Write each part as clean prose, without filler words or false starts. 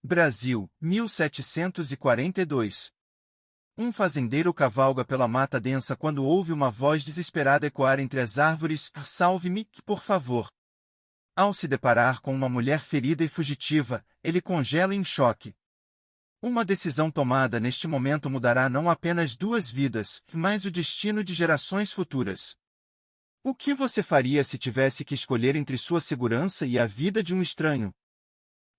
Brasil, 1742. Um fazendeiro cavalga pela mata densa quando ouve uma voz desesperada ecoar entre as árvores: "Salve-me, por favor." Ao se deparar com uma mulher ferida e fugitiva, ele congela em choque. Uma decisão tomada neste momento mudará não apenas duas vidas, mas o destino de gerações futuras. O que você faria se tivesse que escolher entre sua segurança e a vida de um estranho?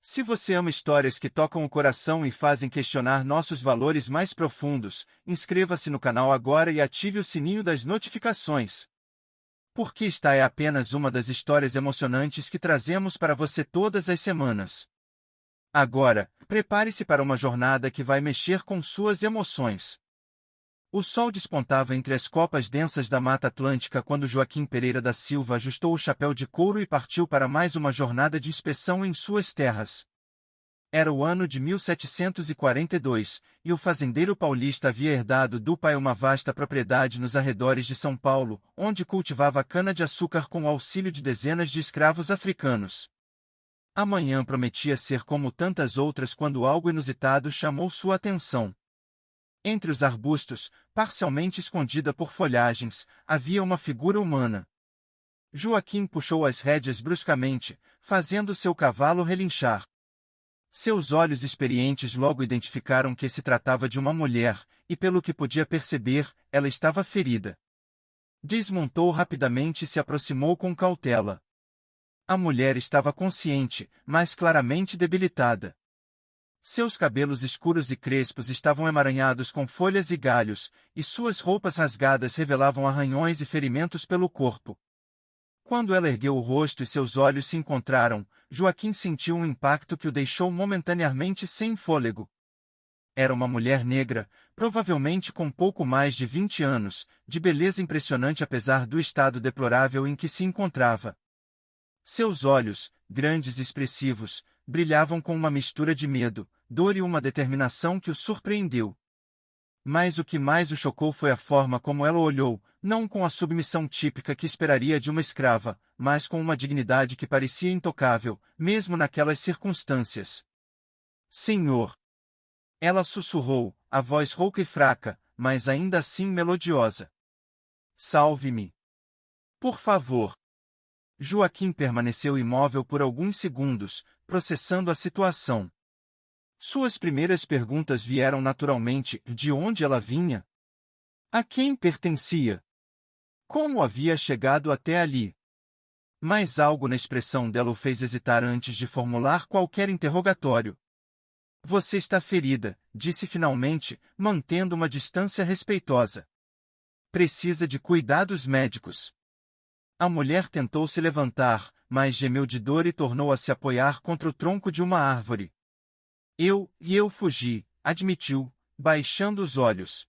Se você ama histórias que tocam o coração e fazem questionar nossos valores mais profundos, inscreva-se no canal agora e ative o sininho das notificações. Porque esta é apenas uma das histórias emocionantes que trazemos para você todas as semanas. Agora, prepare-se para uma jornada que vai mexer com suas emoções. O sol despontava entre as copas densas da Mata Atlântica quando Joaquim Pereira da Silva ajustou o chapéu de couro e partiu para mais uma jornada de inspeção em suas terras. Era o ano de 1742, e o fazendeiro paulista havia herdado do pai uma vasta propriedade nos arredores de São Paulo, onde cultivava cana-de-açúcar com o auxílio de dezenas de escravos africanos. A manhã prometia ser como tantas outras quando algo inusitado chamou sua atenção. Entre os arbustos, parcialmente escondida por folhagens, havia uma figura humana. Joaquim puxou as rédeas bruscamente, fazendo seu cavalo relinchar. Seus olhos experientes logo identificaram que se tratava de uma mulher, e pelo que podia perceber, ela estava ferida. Desmontou rapidamente e se aproximou com cautela. A mulher estava consciente, mas claramente debilitada. Seus cabelos escuros e crespos estavam emaranhados com folhas e galhos, e suas roupas rasgadas revelavam arranhões e ferimentos pelo corpo. Quando ela ergueu o rosto e seus olhos se encontraram, Joaquim sentiu um impacto que o deixou momentaneamente sem fôlego. Era uma mulher negra, provavelmente com pouco mais de 20 anos, de beleza impressionante apesar do estado deplorável em que se encontrava. Seus olhos, grandes e expressivos, brilhavam com uma mistura de medo, dor e uma determinação que o surpreendeu. Mas o que mais o chocou foi a forma como ela o olhou, não com a submissão típica que esperaria de uma escrava, mas com uma dignidade que parecia intocável, mesmo naquelas circunstâncias. "Senhor!" Ela sussurrou, a voz rouca e fraca, mas ainda assim melodiosa. "Salve-me! Por favor!" Joaquim permaneceu imóvel por alguns segundos, processando a situação. Suas primeiras perguntas vieram naturalmente: de onde ela vinha? A quem pertencia? Como havia chegado até ali? Mas algo na expressão dela o fez hesitar antes de formular qualquer interrogatório. "Você está ferida", disse finalmente, mantendo uma distância respeitosa. "Precisa de cuidados médicos." A mulher tentou se levantar, mas gemeu de dor e tornou a se apoiar contra o tronco de uma árvore. Eu fugi", admitiu, baixando os olhos.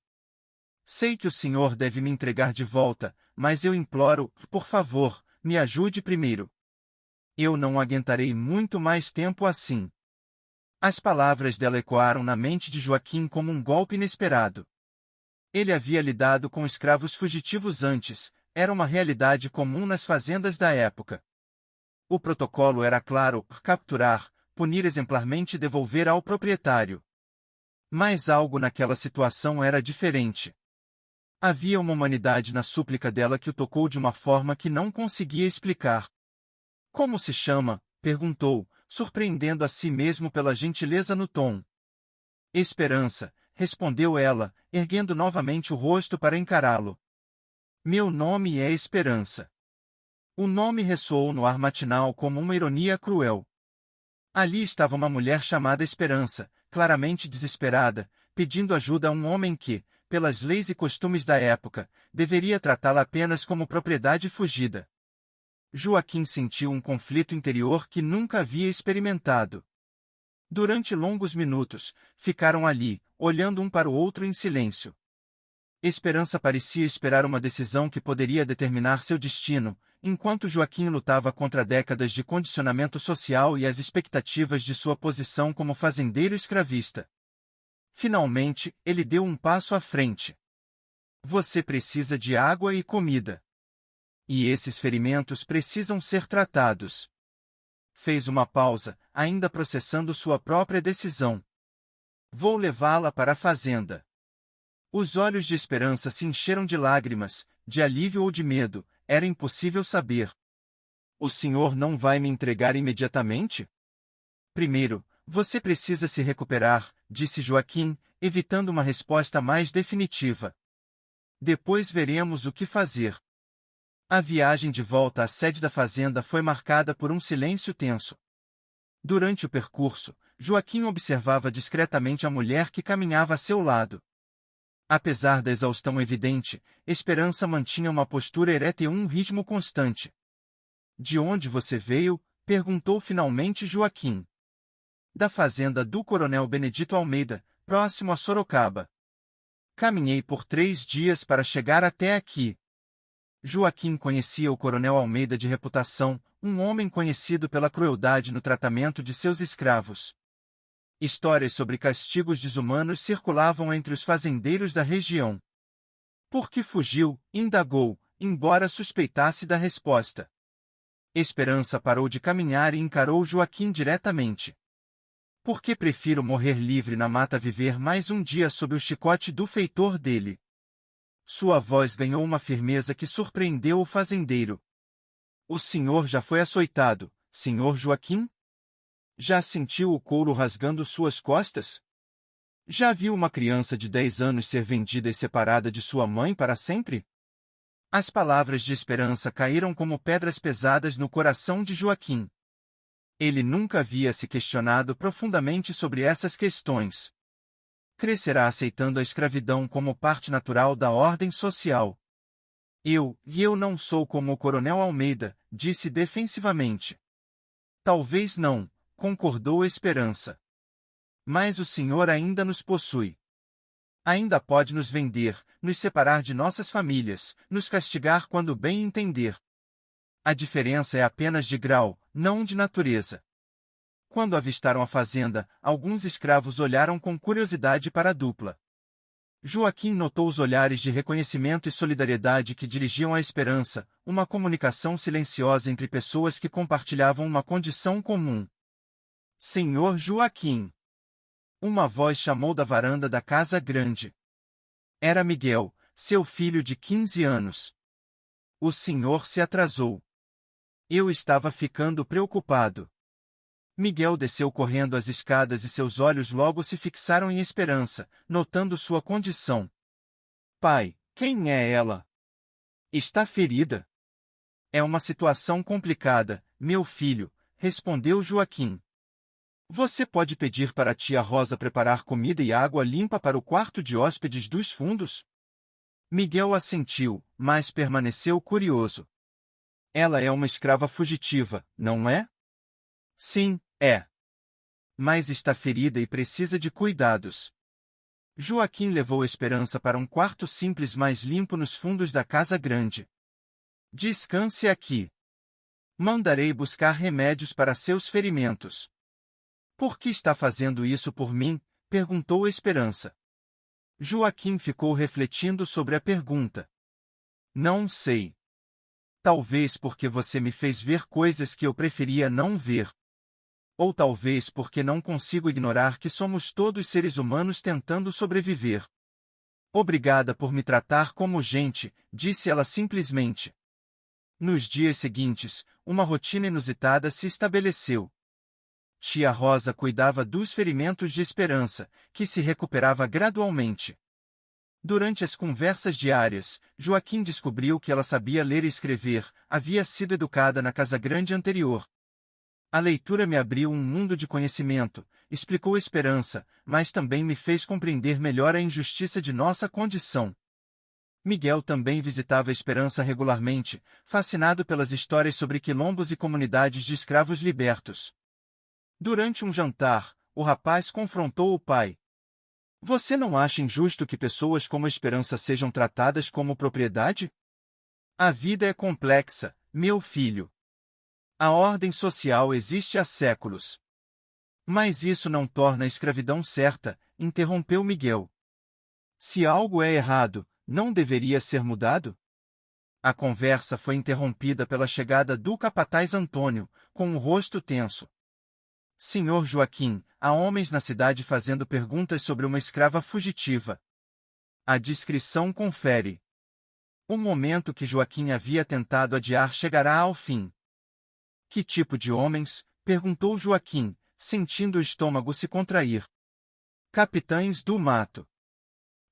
"Sei que o senhor deve me entregar de volta, mas eu imploro, por favor, me ajude primeiro. Eu não aguentarei muito mais tempo assim." As palavras dela ecoaram na mente de Joaquim como um golpe inesperado. Ele havia lidado com escravos fugitivos antes, era uma realidade comum nas fazendas da época. O protocolo era claro: capturar, punir exemplarmente e devolver ao proprietário. Mas algo naquela situação era diferente. Havia uma humanidade na súplica dela que o tocou de uma forma que não conseguia explicar. "Como se chama?" perguntou, surpreendendo a si mesmo pela gentileza no tom. "Esperança", respondeu ela, erguendo novamente o rosto para encará-lo. "Meu nome é Esperança." O nome ressoou no ar matinal como uma ironia cruel. Ali estava uma mulher chamada Esperança, claramente desesperada, pedindo ajuda a um homem que, pelas leis e costumes da época, deveria tratá-la apenas como propriedade fugida. Joaquim sentiu um conflito interior que nunca havia experimentado. Durante longos minutos, ficaram ali, olhando um para o outro em silêncio. Esperança parecia esperar uma decisão que poderia determinar seu destino, enquanto Joaquim lutava contra décadas de condicionamento social e as expectativas de sua posição como fazendeiro escravista. Finalmente, ele deu um passo à frente. "Você precisa de água e comida. E esses ferimentos precisam ser tratados." fez uma pausa, ainda processando sua própria decisão. Vou levá-la para a fazenda. Os olhos de Esperança se encheram de lágrimas, de alívio ou de medo, era impossível saber. O senhor não vai me entregar imediatamente? Primeiro, você precisa se recuperar, disse Joaquim, evitando uma resposta mais definitiva. Depois veremos o que fazer. A viagem de volta à sede da fazenda foi marcada por um silêncio tenso. Durante o percurso, Joaquim observava discretamente a mulher que caminhava a seu lado. Apesar da exaustão evidente, Esperança mantinha uma postura ereta e um ritmo constante. De onde você veio? Perguntou finalmente Joaquim. Da fazenda do Coronel Benedito Almeida, próximo a Sorocaba. Caminhei por 3 dias para chegar até aqui. Joaquim conhecia o Coronel Almeida de reputação, um homem conhecido pela crueldade no tratamento de seus escravos. Histórias sobre castigos desumanos circulavam entre os fazendeiros da região. Por que fugiu? Indagou, embora suspeitasse da resposta. Esperança parou de caminhar e encarou Joaquim diretamente. Porque prefiro morrer livre na mata a viver mais um dia sob o chicote do feitor dele. Sua voz ganhou uma firmeza que surpreendeu o fazendeiro. O senhor já foi açoitado, senhor Joaquim? Já sentiu o couro rasgando suas costas? Já viu uma criança de 10 anos ser vendida e separada de sua mãe para sempre? As palavras de Esperança caíram como pedras pesadas no coração de Joaquim. Ele nunca havia se questionado profundamente sobre essas questões. Crescerá aceitando a escravidão como parte natural da ordem social. Eu não sou como o Coronel Almeida, disse defensivamente. Talvez não, concordou Esperança. Mas o senhor ainda nos possui. Ainda pode nos vender, nos separar de nossas famílias, nos castigar quando bem entender. A diferença é apenas de grau, não de natureza. Quando avistaram a fazenda, alguns escravos olharam com curiosidade para a dupla. Joaquim notou os olhares de reconhecimento e solidariedade que dirigiam a Esperança, uma comunicação silenciosa entre pessoas que compartilhavam uma condição comum. Senhor Joaquim! Uma voz chamou da varanda da casa grande. Era Miguel, seu filho de 15 anos. O senhor se atrasou. Eu estava ficando preocupado. Miguel desceu correndo as escadas e seus olhos logo se fixaram em Esperança, notando sua condição. Pai, quem é ela? Está ferida? É uma situação complicada, meu filho, respondeu Joaquim. Você pode pedir para a tia Rosa preparar comida e água limpa para o quarto de hóspedes dos fundos? Miguel assentiu, mas permaneceu curioso. Ela é uma escrava fugitiva, não é? Sim, é. Mas está ferida e precisa de cuidados. Joaquim levou Esperança para um quarto simples mais limpo nos fundos da casa grande. Descanse aqui. Mandarei buscar remédios para seus ferimentos. Por que está fazendo isso por mim? Perguntou Esperança. Joaquim ficou refletindo sobre a pergunta. Não sei. Talvez porque você me fez ver coisas que eu preferia não ver. Ou talvez porque não consigo ignorar que somos todos seres humanos tentando sobreviver. Obrigada por me tratar como gente, disse ela simplesmente. Nos dias seguintes, uma rotina inusitada se estabeleceu. Tia Rosa cuidava dos ferimentos de Esperança, que se recuperava gradualmente. Durante as conversas diárias, Joaquim descobriu que ela sabia ler e escrever, havia sido educada na casa grande anterior. A leitura me abriu um mundo de conhecimento, explicou Esperança, mas também me fez compreender melhor a injustiça de nossa condição. Miguel também visitava Esperança regularmente, fascinado pelas histórias sobre quilombos e comunidades de escravos libertos. Durante um jantar, o rapaz confrontou o pai. Você não acha injusto que pessoas como Esperança sejam tratadas como propriedade? A vida é complexa, meu filho. A ordem social existe há séculos. Mas isso não torna a escravidão certa, interrompeu Miguel. Se algo é errado, não deveria ser mudado? A conversa foi interrompida pela chegada do capataz Antônio, com o rosto tenso. Senhor Joaquim, há homens na cidade fazendo perguntas sobre uma escrava fugitiva. A descrição confere. O momento que Joaquim havia tentado adiar chegará ao fim. Que tipo de homens? Perguntou Joaquim, sentindo o estômago se contrair. Capitães do mato.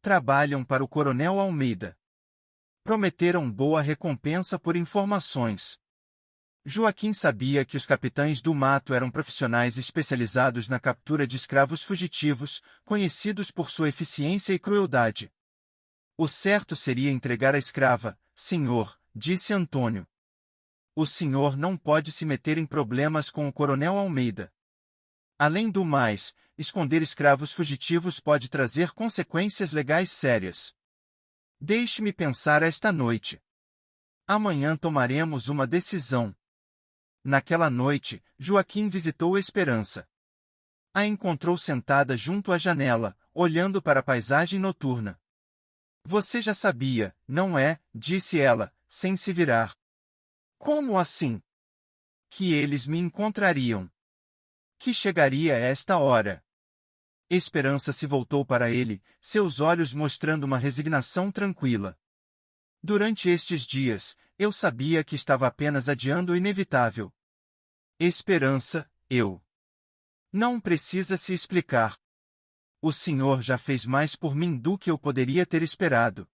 Trabalham para o Coronel Almeida. Prometeram boa recompensa por informações. Joaquim sabia que os capitães do mato eram profissionais especializados na captura de escravos fugitivos, conhecidos por sua eficiência e crueldade. O certo seria entregar a escrava, senhor, disse Antônio. O senhor não pode se meter em problemas com o Coronel Almeida. Além do mais, esconder escravos fugitivos pode trazer consequências legais sérias. Deixe-me pensar esta noite. Amanhã tomaremos uma decisão. Naquela noite, Joaquim visitou Esperança. A encontrou sentada junto à janela, olhando para a paisagem noturna. Você já sabia, não é? Disse ela, sem se virar. Como assim? Que eles me encontrariam. Que chegaria a esta hora. Esperança se voltou para ele, seus olhos mostrando uma resignação tranquila. Durante estes dias, eu sabia que estava apenas adiando o inevitável. Esperança, eu. Não precisa se explicar. O senhor já fez mais por mim do que eu poderia ter esperado.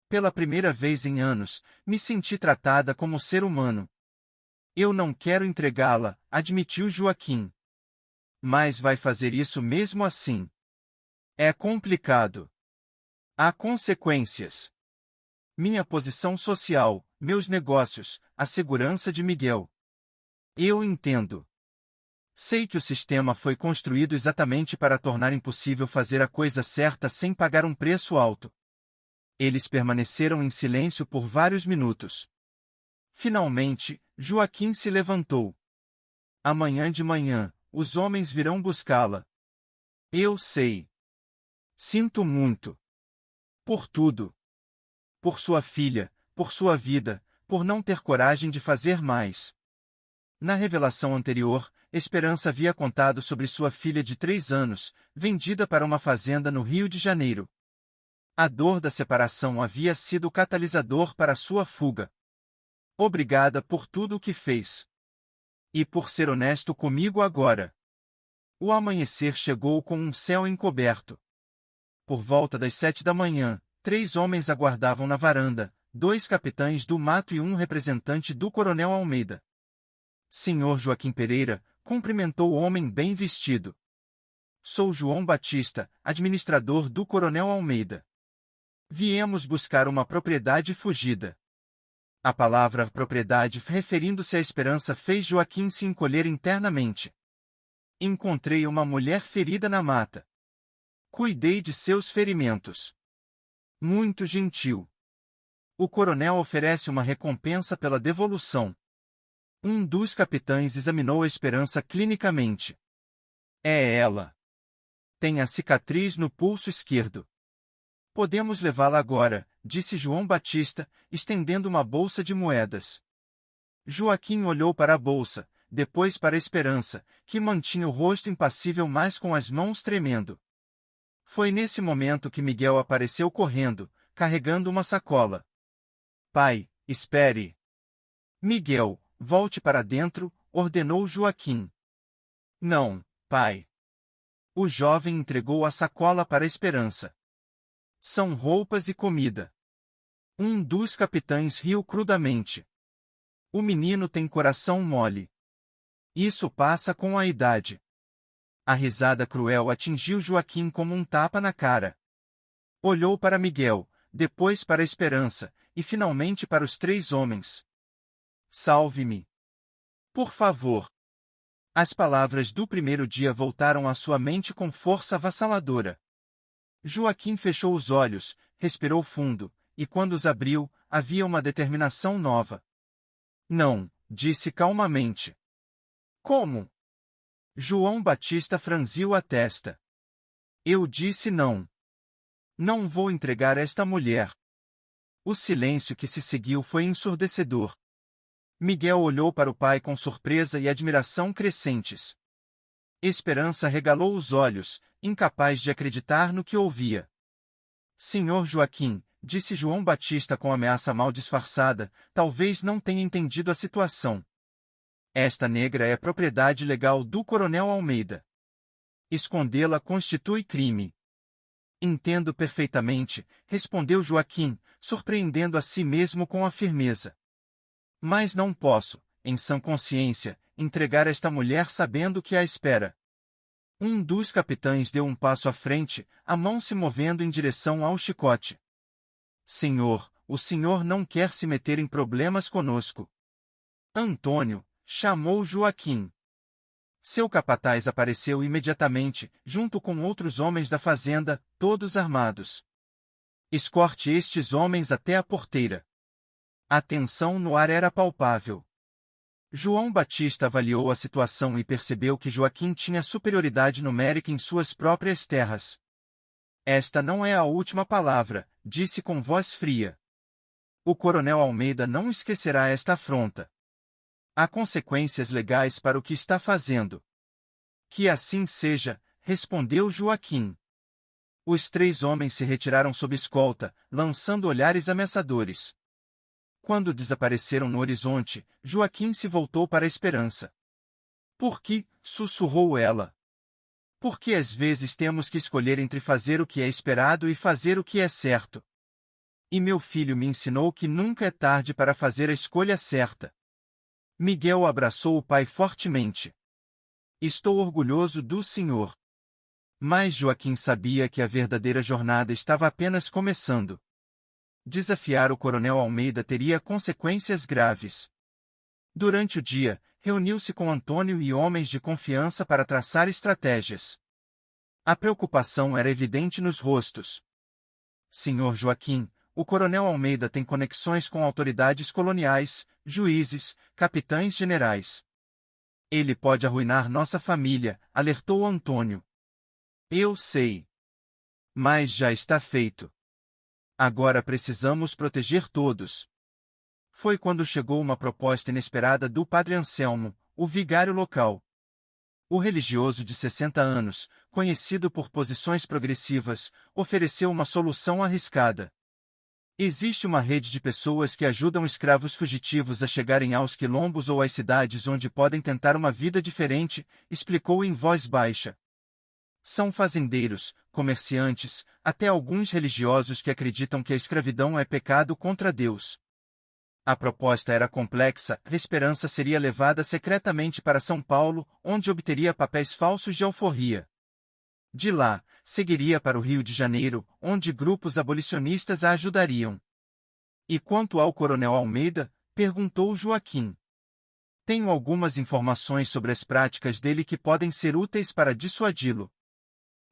Pela primeira vez em anos, me senti tratada como ser humano. Eu não quero entregá-la, admitiu Joaquim. Mas vai fazer isso mesmo assim. É complicado. Há consequências. Minha posição social, meus negócios, a segurança de Miguel. Eu entendo. Sei que o sistema foi construído exatamente para tornar impossível fazer a coisa certa sem pagar um preço alto. Eles permaneceram em silêncio por vários minutos. Finalmente, Joaquim se levantou. Amanhã de manhã, os homens virão buscá-la. Eu sei. Sinto muito. Por tudo. Por sua filha, por sua vida, por não ter coragem de fazer mais. Na revelação anterior, Esperança havia contado sobre sua filha de 3 anos, vendida para uma fazenda no Rio de Janeiro. A dor da separação havia sido o catalisador para sua fuga. Obrigada por tudo o que fez. E por ser honesto comigo agora. O amanhecer chegou com um céu encoberto. Por volta das 7 da manhã, 3 homens aguardavam na varanda, 2 capitães do mato e um representante do Coronel Almeida. Senhor Joaquim Pereira, cumprimentou o homem bem vestido. Sou João Batista, administrador do Coronel Almeida. Viemos buscar uma propriedade fugida. A palavra propriedade referindo-se à Esperança fez Joaquim se encolher internamente. Encontrei uma mulher ferida na mata. Cuidei de seus ferimentos. Muito gentil. O coronel oferece uma recompensa pela devolução. Um dos capitães examinou a Esperança clinicamente. É ela. Tem a cicatriz no pulso esquerdo. Podemos levá-la agora, disse João Batista, estendendo uma bolsa de moedas. Joaquim olhou para a bolsa, depois para a Esperança, que mantinha o rosto impassível mas com as mãos tremendo. Foi nesse momento que Miguel apareceu correndo, carregando uma sacola. Pai, espere. Miguel, volte para dentro, ordenou Joaquim. Não, pai. O jovem entregou a sacola para a Esperança. São roupas e comida. Um dos capitães riu crudamente. O menino tem coração mole. Isso passa com a idade. A risada cruel atingiu Joaquim como um tapa na cara. Olhou para Miguel, depois para a Esperança, e finalmente para os 3 homens. Salve-me. Por favor. As palavras do primeiro dia voltaram à sua mente com força avassaladora. Joaquim fechou os olhos, respirou fundo, e quando os abriu, havia uma determinação nova. Não, disse calmamente. Como? João Batista franziu a testa. Eu disse não. Não vou entregar esta mulher. O silêncio que se seguiu foi ensurdecedor. Miguel olhou para o pai com surpresa e admiração crescentes. Esperança regalou os olhos, incapaz de acreditar no que ouvia. Senhor Joaquim, disse João Batista com ameaça mal disfarçada, talvez não tenha entendido a situação. Esta negra é propriedade legal do Coronel Almeida. Escondê-la constitui crime. Entendo perfeitamente, respondeu Joaquim, surpreendendo a si mesmo com a firmeza. Mas não posso, em sã consciência, entregar esta mulher sabendo que a espera. Um dos capitães deu um passo à frente, a mão se movendo em direção ao chicote. Senhor, o senhor não quer se meter em problemas conosco. Antônio, chamou Joaquim. Seu capataz apareceu imediatamente, junto com outros homens da fazenda, todos armados. Escorte estes homens até a porteira. A tensão no ar era palpável. João Batista avaliou a situação e percebeu que Joaquim tinha superioridade numérica em suas próprias terras. Esta não é a última palavra, disse com voz fria. O coronel Almeida não esquecerá esta afronta. Há consequências legais para o que está fazendo. Que assim seja, respondeu Joaquim. Os 3 homens se retiraram sob escolta, lançando olhares ameaçadores. Quando desapareceram no horizonte, Joaquim se voltou para a Esperança. Por que? Sussurrou ela. Porque às vezes temos que escolher entre fazer o que é esperado e fazer o que é certo. E meu filho me ensinou que nunca é tarde para fazer a escolha certa. Miguel abraçou o pai fortemente. Estou orgulhoso do senhor. Mas Joaquim sabia que a verdadeira jornada estava apenas começando. Desafiar o coronel Almeida teria consequências graves. Durante o dia, reuniu-se com Antônio e homens de confiança para traçar estratégias. A preocupação era evidente nos rostos. Senhor Joaquim, o coronel Almeida tem conexões com autoridades coloniais, juízes, capitães generais. Ele pode arruinar nossa família, alertou Antônio. Eu sei. Mas já está feito. Agora precisamos proteger todos. Foi quando chegou uma proposta inesperada do padre Anselmo, o vigário local. O religioso de 60 anos, conhecido por posições progressivas, ofereceu uma solução arriscada. Existe uma rede de pessoas que ajudam escravos fugitivos a chegarem aos quilombos ou às cidades onde podem tentar uma vida diferente, explicou em voz baixa. São fazendeiros, comerciantes, até alguns religiosos que acreditam que a escravidão é pecado contra Deus. A proposta era complexa, a Esperança seria levada secretamente para São Paulo, onde obteria papéis falsos de alforria. De lá, seguiria para o Rio de Janeiro, onde grupos abolicionistas a ajudariam. E quanto ao coronel Almeida? Perguntou Joaquim. Tenho algumas informações sobre as práticas dele que podem ser úteis para dissuadi-lo.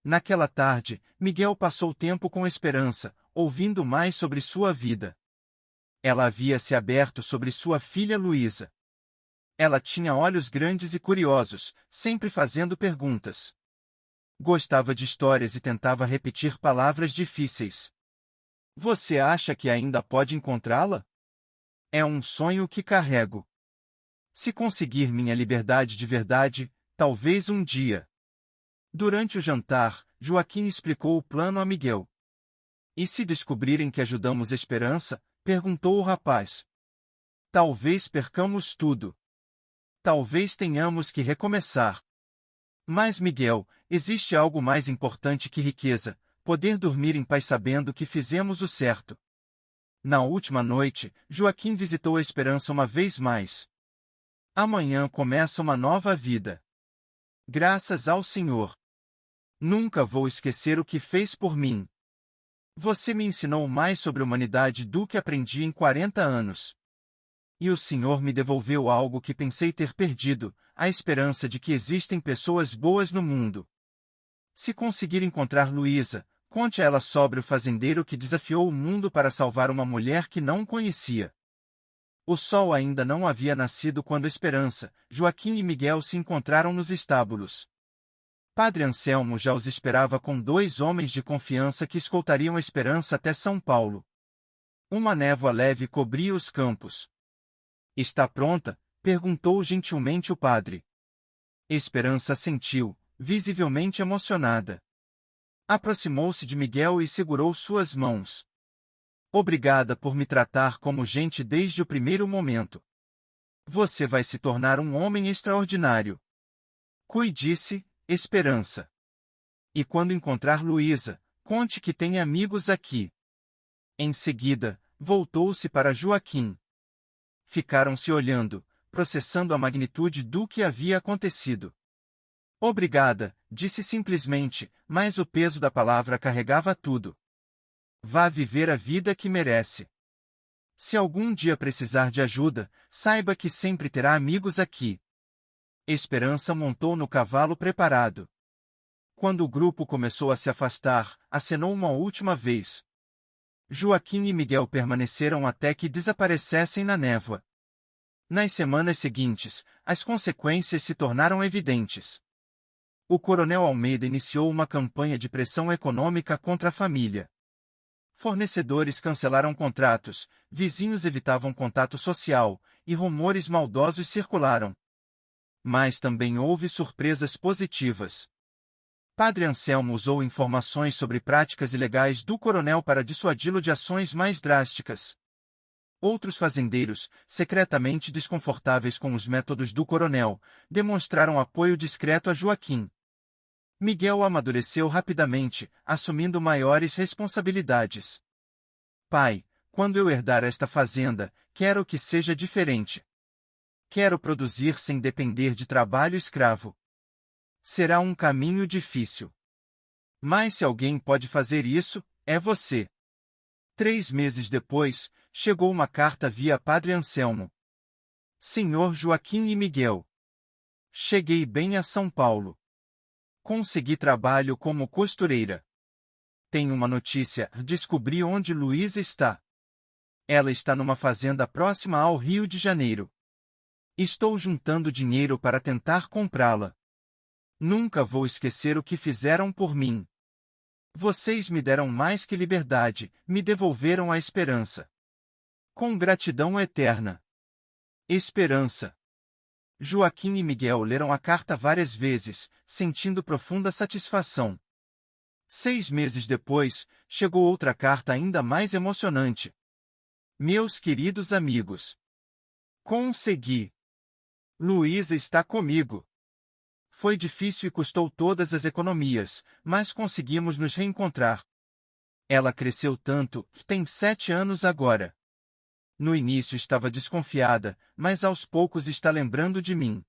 Naquela tarde, Miguel passou tempo com Esperança, ouvindo mais sobre sua vida. Ela havia se aberto sobre sua filha Luísa. Ela tinha olhos grandes e curiosos, sempre fazendo perguntas. Gostava de histórias e tentava repetir palavras difíceis. Você acha que ainda pode encontrá-la? É um sonho que carrego. Se conseguir minha liberdade de verdade, talvez um dia. Durante o jantar, Joaquim explicou o plano a Miguel. E se descobrirem que ajudamos Esperança? Perguntou o rapaz. Talvez percamos tudo. Talvez tenhamos que recomeçar. Mas Miguel, existe algo mais importante que riqueza, poder dormir em paz sabendo que fizemos o certo. Na última noite, Joaquim visitou a Esperança uma vez mais. Amanhã começa uma nova vida. Graças ao Senhor. Nunca vou esquecer o que fez por mim. Você me ensinou mais sobre humanidade do que aprendi em 40 anos. E o Senhor me devolveu algo que pensei ter perdido, a esperança de que existem pessoas boas no mundo. Se conseguir encontrar Luísa, conte a ela sobre o fazendeiro que desafiou o mundo para salvar uma mulher que não conhecia. O sol ainda não havia nascido quando Esperança, Joaquim e Miguel se encontraram nos estábulos. Padre Anselmo já os esperava com 2 homens de confiança que escoltariam a Esperança até São Paulo. Uma névoa leve cobria os campos. Está pronta? Perguntou gentilmente o padre. Esperança assentiu, visivelmente emocionada. Aproximou-se de Miguel e segurou suas mãos. Obrigada por me tratar como gente desde o primeiro momento. Você vai se tornar um homem extraordinário. Cuide-se, Esperança. E quando encontrar Luísa, conte que tem amigos aqui. Em seguida, voltou-se para Joaquim. Ficaram se olhando, processando a magnitude do que havia acontecido. Obrigada, disse simplesmente, mas o peso da palavra carregava tudo. Vá viver a vida que merece. Se algum dia precisar de ajuda, saiba que sempre terá amigos aqui. Esperança montou no cavalo preparado. Quando o grupo começou a se afastar, acenou uma última vez. Joaquim e Miguel permaneceram até que desaparecessem na névoa. Nas semanas seguintes, as consequências se tornaram evidentes. O coronel Almeida iniciou uma campanha de pressão econômica contra a família. Fornecedores cancelaram contratos, vizinhos evitavam contato social, e rumores maldosos circularam. Mas também houve surpresas positivas. Padre Anselmo usou informações sobre práticas ilegais do coronel para dissuadi-lo de ações mais drásticas. Outros fazendeiros, secretamente desconfortáveis com os métodos do coronel, demonstraram apoio discreto a Joaquim. Miguel amadureceu rapidamente, assumindo maiores responsabilidades. Pai, quando eu herdar esta fazenda, quero que seja diferente. Quero produzir sem depender de trabalho escravo. Será um caminho difícil. Mas se alguém pode fazer isso, é você. 3 meses depois, chegou uma carta via Padre Anselmo. Senhor Joaquim e Miguel. Cheguei bem a São Paulo. Consegui trabalho como costureira. Tenho uma notícia, descobri onde Luísa está. Ela está numa fazenda próxima ao Rio de Janeiro. Estou juntando dinheiro para tentar comprá-la. Nunca vou esquecer o que fizeram por mim. Vocês me deram mais que liberdade, me devolveram a esperança. Com gratidão eterna. Esperança. Joaquim e Miguel leram a carta várias vezes, sentindo profunda satisfação. 6 meses depois, chegou outra carta ainda mais emocionante. Meus queridos amigos. Consegui. Luísa está comigo. Foi difícil e custou todas as economias, mas conseguimos nos reencontrar. Ela cresceu tanto, tem 7 anos agora. No início estava desconfiada, mas aos poucos está lembrando de mim.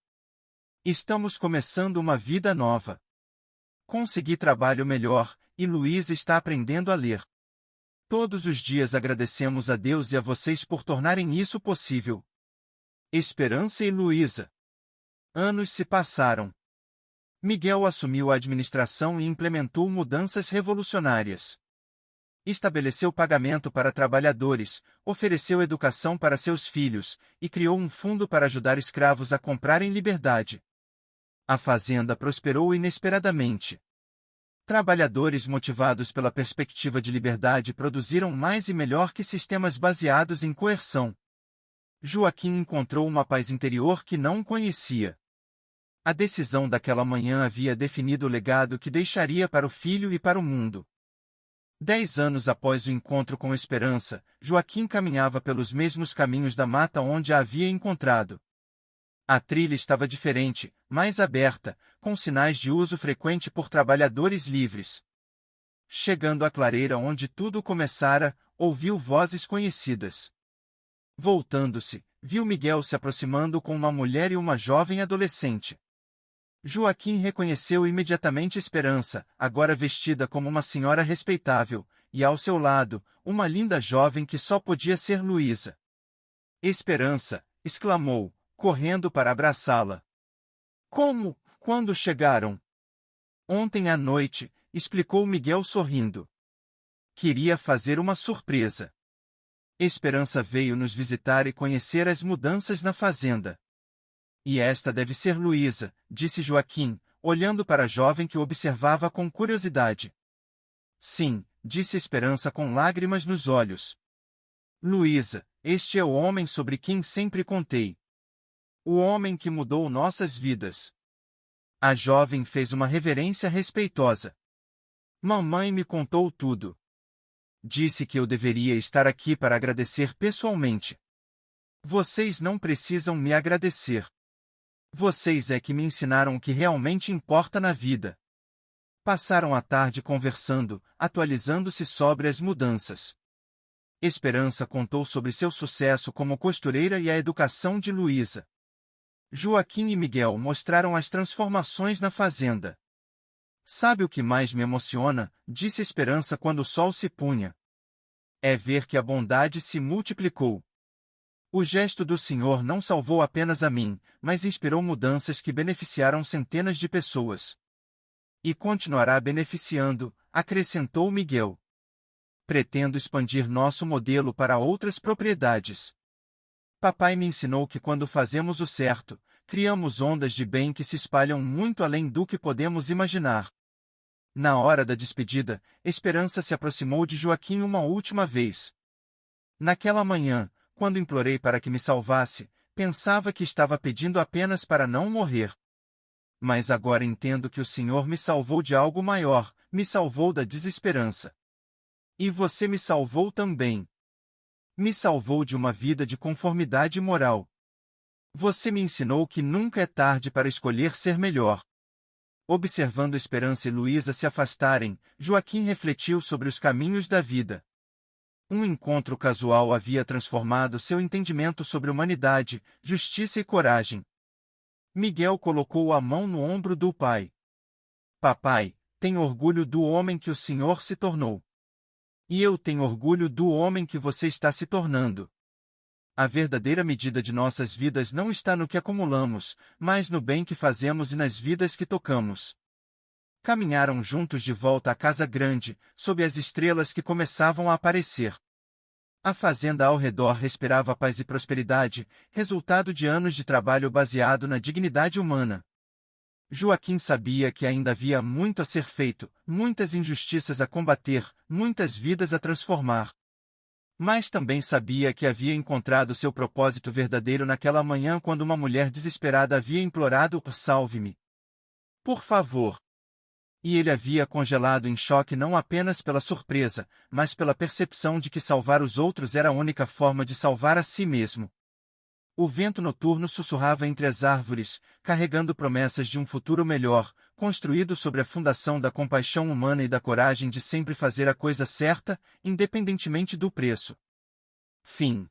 Estamos começando uma vida nova. Consegui trabalho melhor, e Luísa está aprendendo a ler. Todos os dias agradecemos a Deus e a vocês por tornarem isso possível. Esperança e Luísa. Anos se passaram. Miguel assumiu a administração e implementou mudanças revolucionárias. Estabeleceu pagamento para trabalhadores, ofereceu educação para seus filhos, e criou um fundo para ajudar escravos a comprarem liberdade. A fazenda prosperou inesperadamente. Trabalhadores motivados pela perspectiva de liberdade produziram mais e melhor que sistemas baseados em coerção. Joaquim encontrou uma paz interior que não conhecia. A decisão daquela manhã havia definido o legado que deixaria para o filho e para o mundo. 10 anos após o encontro com Esperança, Joaquim caminhava pelos mesmos caminhos da mata onde a havia encontrado. A trilha estava diferente, mais aberta, com sinais de uso frequente por trabalhadores livres. Chegando à clareira onde tudo começara, ouviu vozes conhecidas. Voltando-se, viu Miguel se aproximando com uma mulher e uma jovem adolescente. Joaquim reconheceu imediatamente Esperança, agora vestida como uma senhora respeitável, e ao seu lado, uma linda jovem que só podia ser Luísa. Esperança! Exclamou, correndo para abraçá-la. Como? Quando chegaram? Ontem à noite, explicou Miguel sorrindo. Queria fazer uma surpresa. Esperança veio nos visitar e conhecer as mudanças na fazenda. E esta deve ser Luísa, disse Joaquim, olhando para a jovem que o observava com curiosidade. Sim, disse Esperança com lágrimas nos olhos. Luísa, este é o homem sobre quem sempre contei. O homem que mudou nossas vidas. A jovem fez uma reverência respeitosa. Mamãe me contou tudo. Disse que eu deveria estar aqui para agradecer pessoalmente. Vocês não precisam me agradecer. Vocês é que me ensinaram o que realmente importa na vida. Passaram a tarde conversando, atualizando-se sobre as mudanças. Esperança contou sobre seu sucesso como costureira e a educação de Luísa. Joaquim e Miguel mostraram as transformações na fazenda. Sabe o que mais me emociona? Disse Esperança quando o sol se punha. É ver que a bondade se multiplicou. O gesto do Senhor não salvou apenas a mim, mas inspirou mudanças que beneficiaram centenas de pessoas. E continuará beneficiando, acrescentou Miguel. Pretendo expandir nosso modelo para outras propriedades. Papai me ensinou que quando fazemos o certo, criamos ondas de bem que se espalham muito além do que podemos imaginar. Na hora da despedida, Esperança se aproximou de Joaquim uma última vez. Naquela manhã, quando implorei para que me salvasse, pensava que estava pedindo apenas para não morrer. Mas agora entendo que o Senhor me salvou de algo maior, me salvou da desesperança. E você me salvou também. Me salvou de uma vida de conformidade moral. Você me ensinou que nunca é tarde para escolher ser melhor. Observando Esperança e Luísa se afastarem, Joaquim refletiu sobre os caminhos da vida. Um encontro casual havia transformado seu entendimento sobre humanidade, justiça e coragem. Miguel colocou a mão no ombro do pai. Papai, tenho orgulho do homem que o senhor se tornou. E eu tenho orgulho do homem que você está se tornando. A verdadeira medida de nossas vidas não está no que acumulamos, mas no bem que fazemos e nas vidas que tocamos. Caminharam juntos de volta à casa grande, sob as estrelas que começavam a aparecer. A fazenda ao redor respirava paz e prosperidade, resultado de anos de trabalho baseado na dignidade humana. Joaquim sabia que ainda havia muito a ser feito, muitas injustiças a combater, muitas vidas a transformar. Mas também sabia que havia encontrado seu propósito verdadeiro naquela manhã quando uma mulher desesperada havia implorado: "Salve-me. Por favor." E ele havia congelado em choque não apenas pela surpresa, mas pela percepção de que salvar os outros era a única forma de salvar a si mesmo. O vento noturno sussurrava entre as árvores, carregando promessas de um futuro melhor, construído sobre a fundação da compaixão humana e da coragem de sempre fazer a coisa certa, independentemente do preço. Fim.